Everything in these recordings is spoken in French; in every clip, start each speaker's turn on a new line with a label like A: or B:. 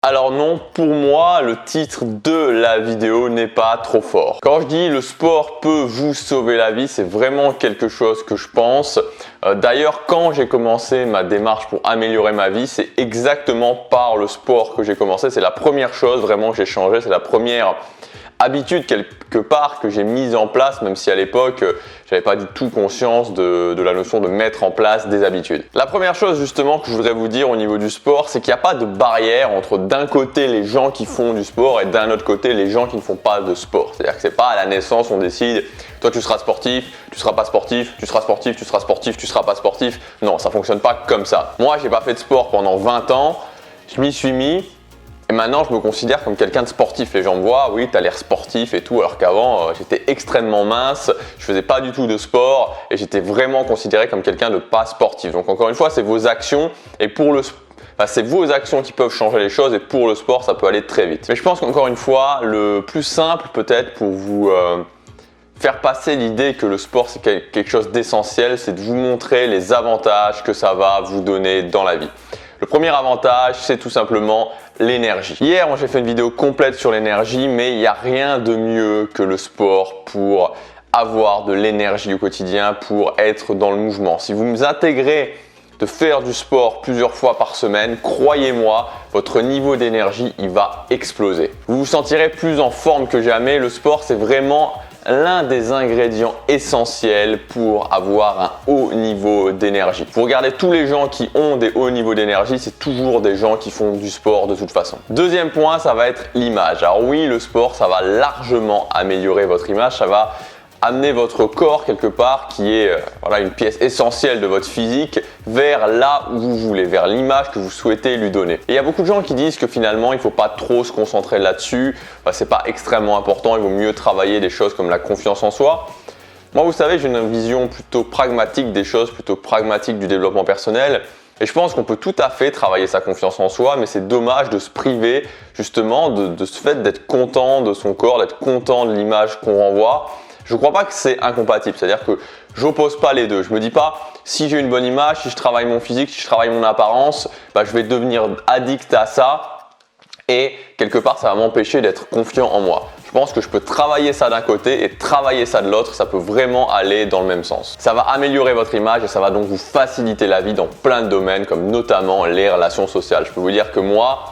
A: Alors non, pour moi, le titre de la vidéo n'est pas trop fort. Quand je dis le sport peut vous sauver la vie, c'est vraiment quelque chose que je pense. D'ailleurs, quand j'ai commencé ma démarche pour améliorer ma vie, c'est exactement par le sport que j'ai commencé. C'est la première chose vraiment que j'ai changé, c'est la première habitude quelque part que j'ai mise en place, même si à l'époque j'avais pas du tout conscience de la notion de mettre en place des habitudes. La première chose justement que je voudrais vous dire au niveau du sport, c'est qu'il n'y a pas de barrière entre d'un côté les gens qui font du sport et d'un autre côté les gens qui ne font pas de sport. C'est-à-dire que c'est pas à la naissance on décide toi tu seras sportif, tu seras pas sportif, tu seras sportif, tu seras sportif, tu seras pas sportif. Non, ça fonctionne pas comme ça. Moi j'ai pas fait de sport pendant 20 ans, je m'y suis mis. Et maintenant, je me considère comme quelqu'un de sportif. Les gens me voient, oui, tu as l'air sportif et tout, alors qu'avant, j'étais extrêmement mince, je faisais pas du tout de sport et j'étais vraiment considéré comme quelqu'un de pas sportif. Donc encore une fois, c'est vos actions et c'est vos actions qui peuvent changer les choses et pour le sport, ça peut aller très vite. Mais je pense qu'encore une fois, le plus simple peut-être pour vous faire passer l'idée que le sport c'est quelque chose d'essentiel, c'est de vous montrer les avantages que ça va vous donner dans la vie. Le premier avantage, c'est tout simplement l'énergie. Hier, j'ai fait une vidéo complète sur l'énergie, mais il n'y a rien de mieux que le sport pour avoir de l'énergie au quotidien, pour être dans le mouvement. Si vous vous intégrez de faire du sport plusieurs fois par semaine, croyez-moi, votre niveau d'énergie, il va exploser. Vous vous sentirez plus en forme que jamais. Le sport, c'est vraiment l'un des ingrédients essentiels pour avoir un haut niveau d'énergie. Vous regardez tous les gens qui ont des hauts niveaux d'énergie, c'est toujours des gens qui font du sport de toute façon. Deuxième point, ça va être l'image. Alors oui, le sport, ça va largement améliorer votre image, ça va amener votre corps quelque part qui est une pièce essentielle de votre physique vers là où vous voulez, vers l'image que vous souhaitez lui donner. Et il y a beaucoup de gens qui disent que finalement il ne faut pas trop se concentrer là-dessus, c'est pas extrêmement important, il vaut mieux travailler des choses comme la confiance en soi. Moi vous savez, j'ai une vision plutôt pragmatique des choses, plutôt pragmatique du développement personnel. Et je pense qu'on peut tout à fait travailler sa confiance en soi, mais c'est dommage de se priver justement de ce fait d'être content de son corps, d'être content de l'image qu'on renvoie. Je ne crois pas que c'est incompatible, c'est-à-dire que j'oppose pas les deux. Je me dis pas si j'ai une bonne image, si je travaille mon physique, si je travaille mon apparence, je vais devenir addict à ça et quelque part ça va m'empêcher d'être confiant en moi. Je pense que je peux travailler ça d'un côté et travailler ça de l'autre, ça peut vraiment aller dans le même sens. Ça va améliorer votre image et ça va donc vous faciliter la vie dans plein de domaines comme notamment les relations sociales. Je peux vous dire que moi,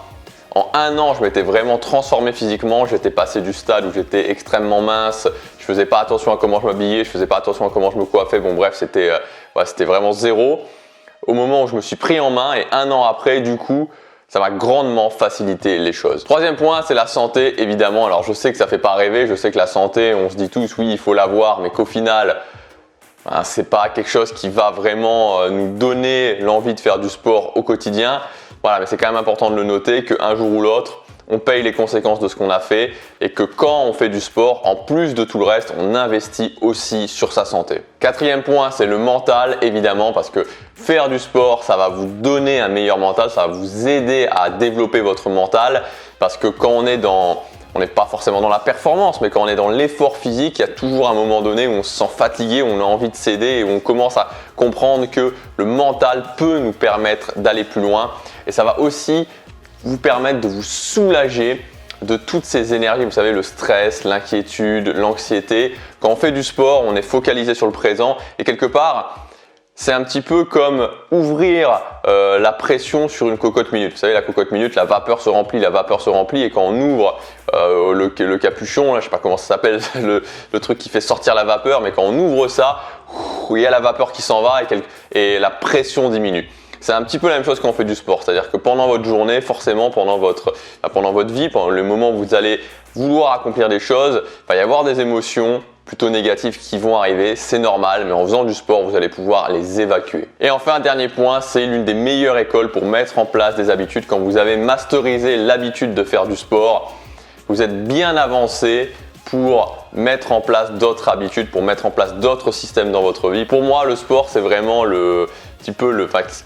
A: en un an, je m'étais vraiment transformé physiquement. J'étais passé du stade où j'étais extrêmement mince. Je faisais pas attention à comment je m'habillais, je faisais pas attention à comment je me coiffais. Bon bref, c'était vraiment zéro. Au moment où je me suis pris en main et un an après, du coup, ça m'a grandement facilité les choses. Troisième point, c'est la santé, évidemment. Alors je sais que ça fait pas rêver, je sais que la santé, on se dit tous oui, il faut l'avoir, mais qu'au final, c'est pas quelque chose qui va vraiment nous donner l'envie de faire du sport au quotidien. Voilà, mais c'est quand même important de le noter qu'un jour ou l'autre, on paye les conséquences de ce qu'on a fait et que quand on fait du sport, en plus de tout le reste, on investit aussi sur sa santé. Quatrième point, c'est le mental, évidemment, parce que faire du sport, ça va vous donner un meilleur mental, ça va vous aider à développer votre mental, parce que quand on n'est pas forcément dans la performance, mais quand on est dans l'effort physique, il y a toujours un moment donné où on se sent fatigué, où on a envie de céder et où on commence à comprendre que le mental peut nous permettre d'aller plus loin. Et ça va aussi vous permettre de vous soulager de toutes ces énergies, vous savez, le stress, l'inquiétude, l'anxiété. Quand on fait du sport, on est focalisé sur le présent et quelque part, c'est un petit peu comme ouvrir la pression sur une cocotte minute. Vous savez, la cocotte minute, la vapeur se remplit et quand on ouvre le capuchon, là, je sais pas comment ça s'appelle, le truc qui fait sortir la vapeur, mais quand on ouvre ça, il y a la vapeur qui s'en va et la pression diminue. C'est un petit peu la même chose quand on fait du sport, c'est-à-dire que pendant votre journée, forcément pendant votre vie, pendant le moment où vous allez vouloir accomplir des choses, il va y avoir des émotions plutôt négatives qui vont arriver, c'est normal, mais en faisant du sport, vous allez pouvoir les évacuer. Et enfin, un dernier point, c'est l'une des meilleures écoles pour mettre en place des habitudes. Quand vous avez masterisé l'habitude de faire du sport, vous êtes bien avancé pour mettre en place d'autres habitudes, pour mettre en place d'autres systèmes dans votre vie. Pour moi, le sport, c'est vraiment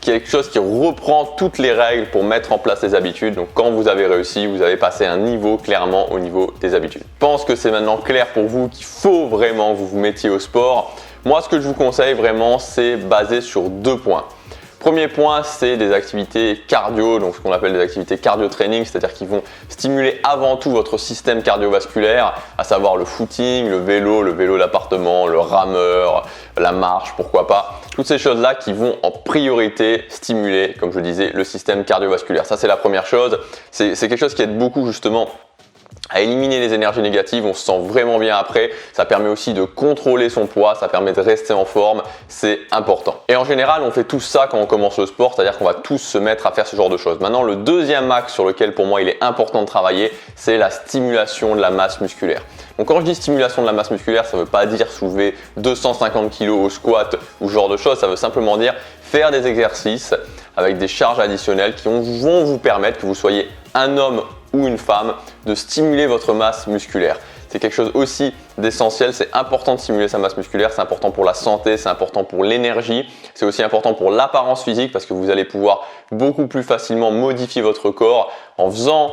A: quelque chose qui reprend toutes les règles pour mettre en place les habitudes. Donc quand vous avez réussi, vous avez passé un niveau clairement au niveau des habitudes. Je pense que c'est maintenant clair pour vous qu'il faut vraiment que vous vous mettiez au sport. Moi, ce que je vous conseille vraiment, c'est basé sur deux points. Premier point, c'est des activités cardio, donc ce qu'on appelle des activités cardio-training, c'est-à-dire qui vont stimuler avant tout votre système cardiovasculaire, à savoir le footing, le vélo d'appartement, le rameur, la marche, pourquoi pas. Toutes ces choses-là qui vont en priorité stimuler, comme je disais, le système cardiovasculaire. Ça, c'est la première chose. C'est quelque chose qui aide beaucoup justement à éliminer les énergies négatives, on se sent vraiment bien après, ça permet aussi de contrôler son poids, ça permet de rester en forme, c'est important. Et en général, on fait tout ça quand on commence le sport, c'est-à-dire qu'on va tous se mettre à faire ce genre de choses. Maintenant, le deuxième axe sur lequel pour moi il est important de travailler, c'est la stimulation de la masse musculaire. Donc quand je dis stimulation de la masse musculaire, ça ne veut pas dire soulever 250 kg au squat ou ce genre de choses, ça veut simplement dire faire des exercices avec des charges additionnelles qui vont vous permettre, que vous soyez un homme ou une femme, de stimuler votre masse musculaire. C'est quelque chose aussi d'essentiel, c'est important de stimuler sa masse musculaire, c'est important pour la santé, c'est important pour l'énergie, c'est aussi important pour l'apparence physique parce que vous allez pouvoir beaucoup plus facilement modifier votre corps en faisant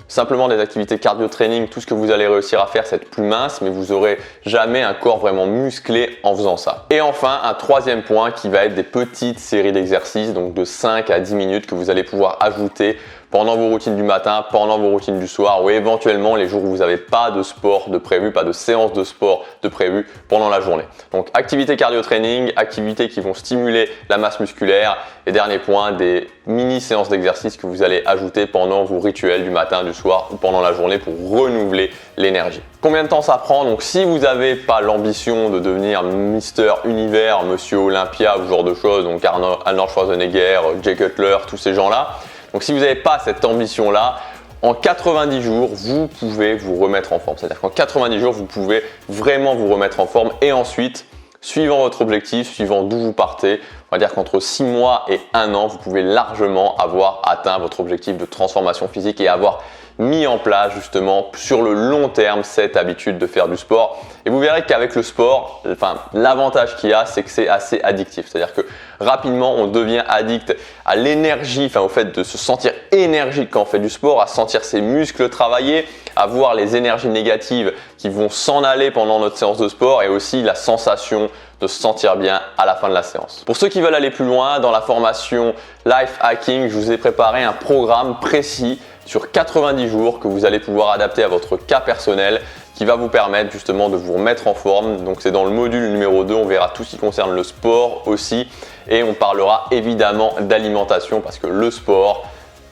A: simplement des activités cardio-training. Tout ce que vous allez réussir à faire, c'est être plus mince, mais vous n'aurez jamais un corps vraiment musclé en faisant ça. Et enfin, un troisième point qui va être des petites séries d'exercices, donc de 5 à 10 minutes que vous allez pouvoir ajouter pendant vos routines du matin, pendant vos routines du soir ou éventuellement les jours où vous n'avez pas de sport de prévu, pas de séance de sport de prévu pendant la journée. Donc activités cardio-training, activités qui vont stimuler la masse musculaire et dernier point, des mini séances d'exercice que vous allez ajouter pendant vos rituels du matin, du soir ou pendant la journée pour renouveler l'énergie. Combien de temps ça prend? Donc si vous n'avez pas l'ambition de devenir Mister Univers, Monsieur Olympia ou ce genre de choses, donc Arnold Schwarzenegger, Jay Cutler, tous ces gens-là, donc si vous n'avez pas cette ambition-là, en 90 jours, vous pouvez vous remettre en forme. C'est-à-dire qu'en 90 jours, vous pouvez vraiment vous remettre en forme et ensuite, suivant votre objectif, suivant d'où vous partez, on va dire qu'entre 6 mois et 1 an, vous pouvez largement avoir atteint votre objectif de transformation physique et avoir mis en place justement sur le long terme cette habitude de faire du sport. Et vous verrez qu'avec le sport, l'avantage qu'il y a, c'est que c'est assez addictif. C'est-à-dire que rapidement, on devient addict à l'énergie, au fait de se sentir énergique quand on fait du sport, à sentir ses muscles travailler, à voir les énergies négatives qui vont s'en aller pendant notre séance de sport et aussi la sensation de se sentir bien à la fin de la séance. Pour ceux qui veulent aller plus loin, dans la formation Life Hacking, je vous ai préparé un programme précis sur 90 jours que vous allez pouvoir adapter à votre cas personnel qui va vous permettre justement de vous remettre en forme. Donc c'est dans le module numéro 2, on verra tout ce qui concerne le sport aussi et on parlera évidemment d'alimentation parce que le sport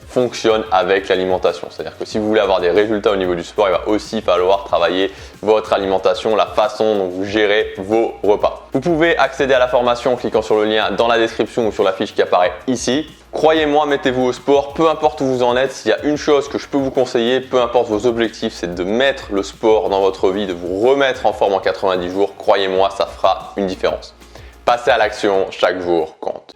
A: fonctionne avec l'alimentation. C'est-à-dire que si vous voulez avoir des résultats au niveau du sport, il va aussi falloir travailler votre alimentation, la façon dont vous gérez vos repas. Vous pouvez accéder à la formation en cliquant sur le lien dans la description ou sur la fiche qui apparaît ici. Croyez-moi, mettez-vous au sport, peu importe où vous en êtes, s'il y a une chose que je peux vous conseiller, peu importe vos objectifs, c'est de mettre le sport dans votre vie, de vous remettre en forme en 90 jours. Croyez-moi, ça fera une différence. Passez à l'action, chaque jour compte.